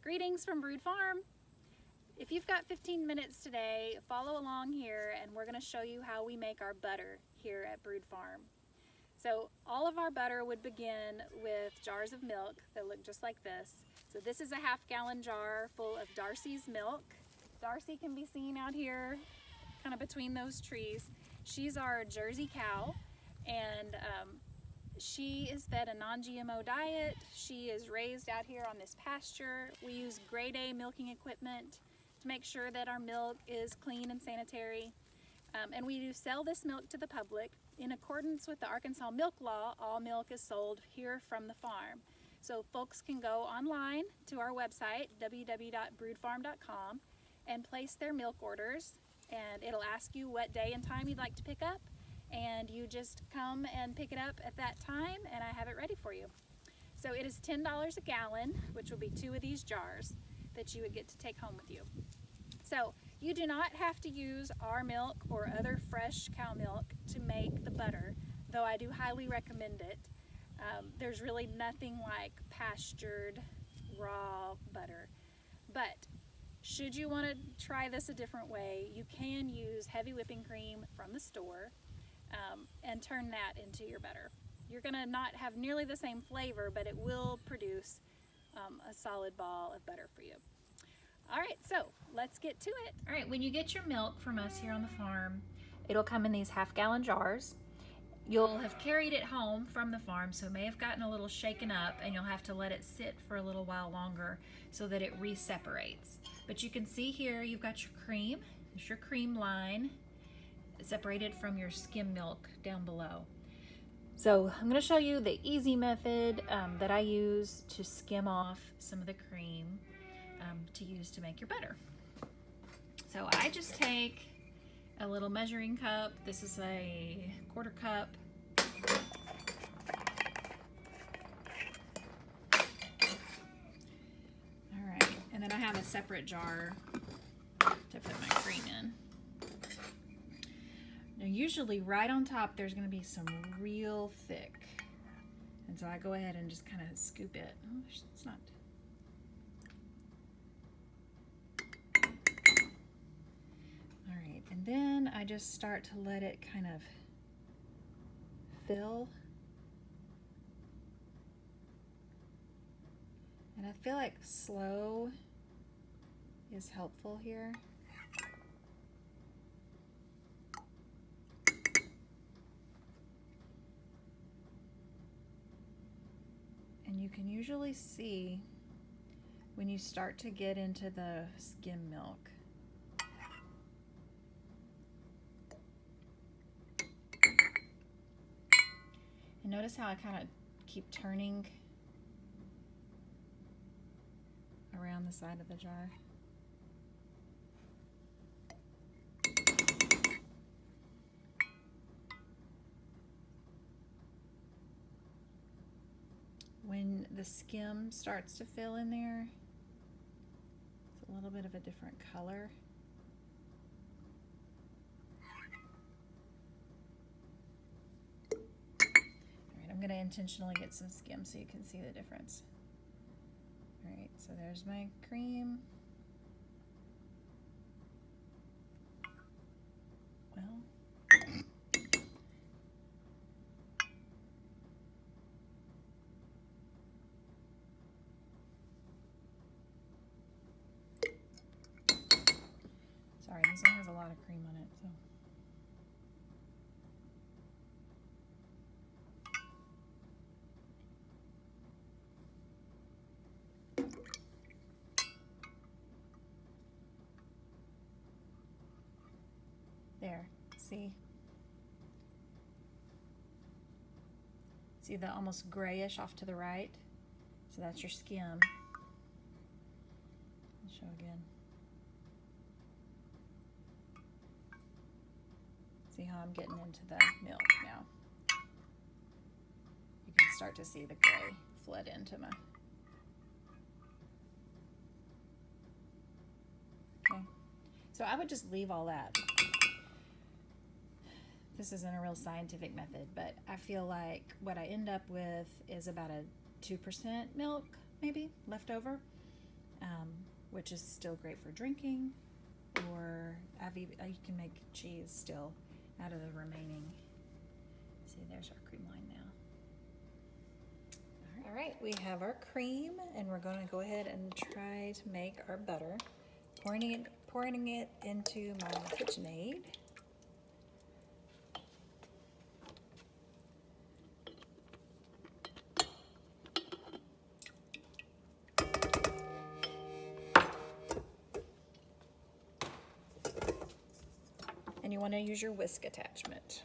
Greetings from Brood Farm. If you've got 15 minutes today, follow along here and we're going to show you how we make our butter here at Brood Farm. So all of our butter would begin with jars of milk that look just like this. So this is a half-gallon jar full of Darcy's milk. Darcy can be seen out here kind of between those trees. She's our Jersey cow, and she is fed a non-GMO diet. She is raised out here on this pasture. We use grade A milking equipment to make sure that our milk is clean and sanitary. And we do sell this milk to the public. In accordance with the Arkansas milk law, all milk is sold here from the farm. So folks can go online to our website, www.broodfarm.com, and place their milk orders, and it'll ask you what day and time you'd like to pick up, and you just come and pick it up at that time and I have it ready for you. So it is $10 a gallon, which will be 2 of these jars that you would get to take home with you. So you do not have to use our milk or other fresh cow milk to make the butter, though I do highly recommend it. There's really nothing like pastured raw butter. But should you want to try this a different way, you can use heavy whipping cream from the store and turn that into your butter. You're going to not have nearly the same flavor, but it will produce a solid ball of butter for you. All right, so let's get to it. All right, when you get your milk from us here on the farm, it'll come in these half-gallon jars. You'll have carried it home from the farm, so it may have gotten a little shaken up, and you'll have to let it sit for a little while longer so that it re-separates. But you can see here you've got your cream. There's your cream line separated from your skim milk down below. So I'm going to show you the easy method that I use to skim off some of the cream to use to make your butter. So I just take a little measuring cup. This is a 1/4 cup. All right, and then I have a separate jar to put my cream in. Now usually right on top there's going to be some real thick, and so I go ahead and just kind of scoop it. Oh, it's not. All right, and then I just start to let it kind of fill. And I feel like slow is helpful here. And you can usually see when you start to get into the skim milk. And notice how I kind of keep turning around the side of the jar. When the skim starts to fill in there, it's a little bit of a different color. I'm going to intentionally get some skim so you can see the difference. All right, so there's my cream. Well, sorry, this one has a lot of cream on it, so. There, see? See the almost grayish off to the right? So that's your skim. I'll show again. See how I'm getting into the milk now? You can start to see the gray flood into my... Okay, so I would just leave all that. This isn't a real scientific method, but I feel like what I end up with is about a 2% milk, maybe, left over. which is still great for drinking, or you can make cheese still out of the remaining. See, there's our cream line now. All right, we have our cream, and we're going to go ahead and try to make our butter. Pouring it into my KitchenAid. And you want to use your whisk attachment.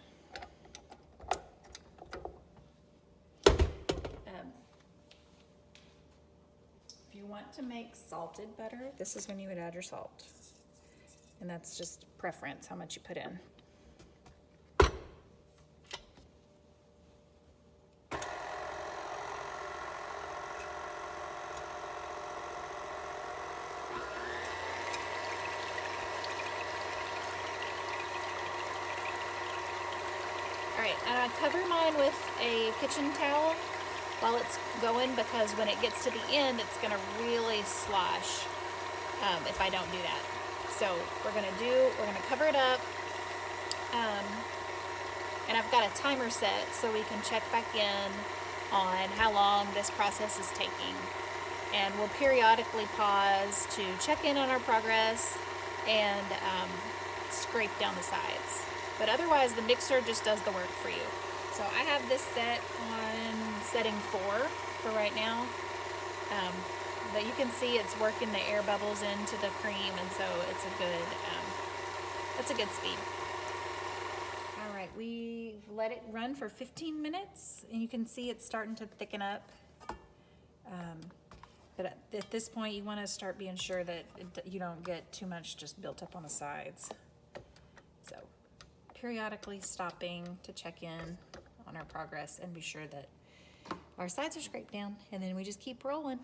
If you want to make salted butter, this is when you would add your salt. And that's just preference, how much you put in. Alright, and I cover mine with a kitchen towel while it's going, because when it gets to the end, it's going to really slosh if I don't do that. So we're going to cover it up, and I've got a timer set so we can check back in on how long this process is taking. And we'll periodically pause to check in on our progress and scrape down the sides. But otherwise, the mixer just does the work for you. So I have this set on setting 4 for right now. But you can see it's working the air bubbles into the cream, and so it's a good speed. All right, we've let it run for 15 minutes, and you can see it's starting to thicken up. But at this point, you want to start being sure that you don't get too much just built up on the sides. So periodically stopping to check in on our progress and be sure that our sides are scraped down, and then we just keep rolling.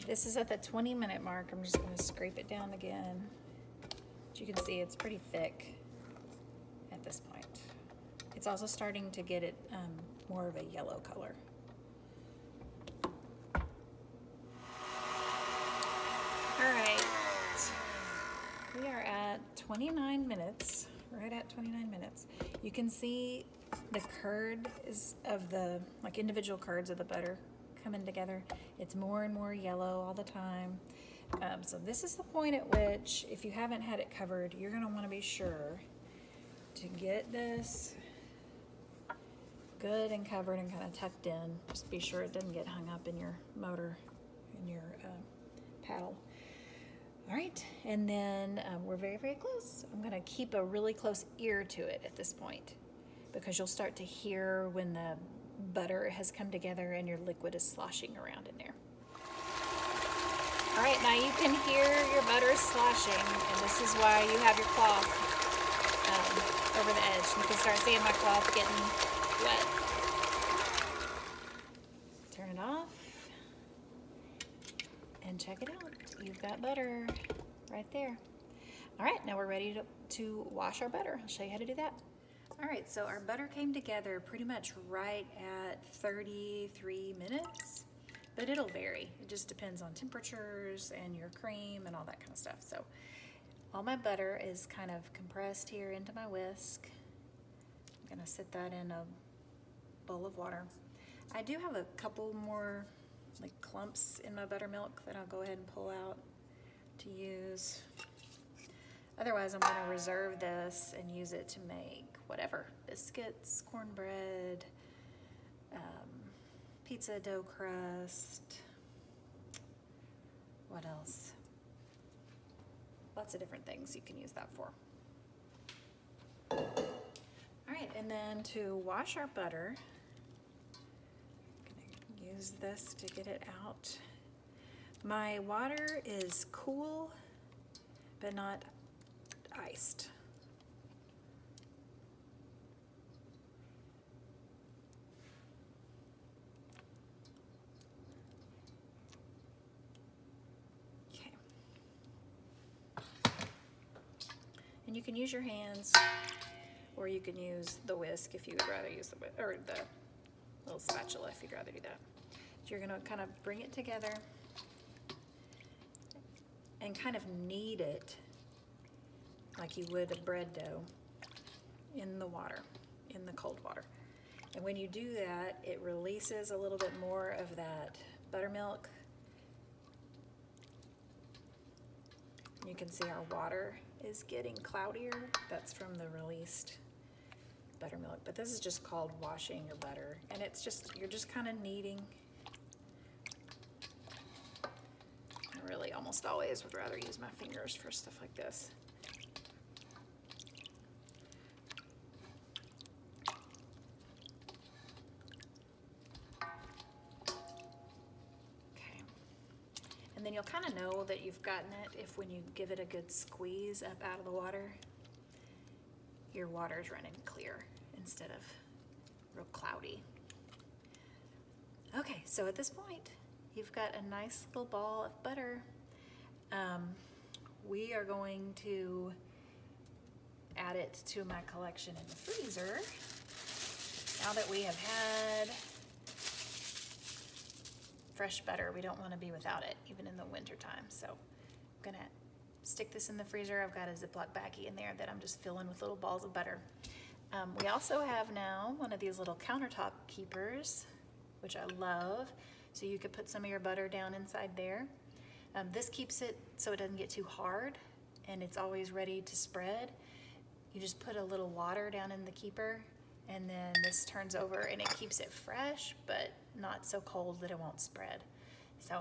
This is at the 20-minute mark. I'm just going to scrape it down again. As you can see, it's pretty thick at this point. It's also starting to get it more of a yellow color. All right, we are at 29 minutes, right at 29 minutes. You can see the curd is of the, like, individual curds of the butter coming together. It's more and more yellow all the time. So this is the point at which, if you haven't had it covered, you're going to want to be sure to get this good and covered and kind of tucked in. Just be sure it doesn't get hung up in your motor, in your paddle. All right, and then we're very, very close. I'm going to keep a really close ear to it at this point, because you'll start to hear when the butter has come together and your liquid is sloshing around in there. All right, now you can hear your butter sloshing, and this is why you have your cloth over the edge. You can start seeing my cloth getting wet. Turn it off and check it out. You've got butter right there. All right, now we're ready to wash our butter. I'll show you how to do that. All right, so our butter came together pretty much right at 33 minutes, but it'll vary. It just depends on temperatures and your cream and all that kind of stuff. So all my butter is kind of compressed here into my whisk. I'm gonna sit that in a bowl of water. I do have a couple more like clumps in my buttermilk that I'll go ahead and pull out to use. Otherwise, I'm gonna reserve this and use it to make whatever, biscuits, cornbread, pizza dough crust, what else? Lots of different things you can use that for. All right, and then to wash our butter, I'm gonna use this to get it out. My water is cool, but not iced. And you can use your hands, or you can use the whisk if you would rather use the little spatula if you'd rather do that. You're gonna kind of bring it together and kind of knead it like you would a bread dough in the water, in the cold water. And when you do that, it releases a little bit more of that buttermilk. You can see our water is getting cloudier. That's from the released buttermilk. But this is just called washing your butter. And it's just, you're just kind of kneading. I really almost always would rather use my fingers for stuff like this. And then you'll kind of know that you've gotten it if when you give it a good squeeze up out of the water, your water's running clear instead of real cloudy. Okay, so at this point, you've got a nice little ball of butter. We are going to add it to my collection in the freezer. Now that we have had fresh butter, we don't want to be without it, even in the winter time. So I'm gonna stick this in the freezer. I've got a Ziploc baggie in there that I'm just filling with little balls of butter. We also have now one of these little countertop keepers, which I love. So you could put some of your butter down inside there. This keeps it so it doesn't get too hard and it's always ready to spread. You just put a little water down in the keeper and then this turns over and it keeps it fresh, but not so cold that it won't spread. So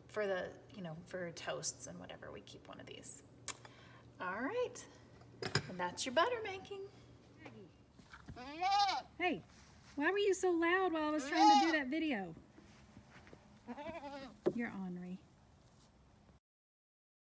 for the, for toasts and whatever, we keep one of these. All right, and that's your butter making. Hey, why were you so loud while I was trying to do that video? You're ornery.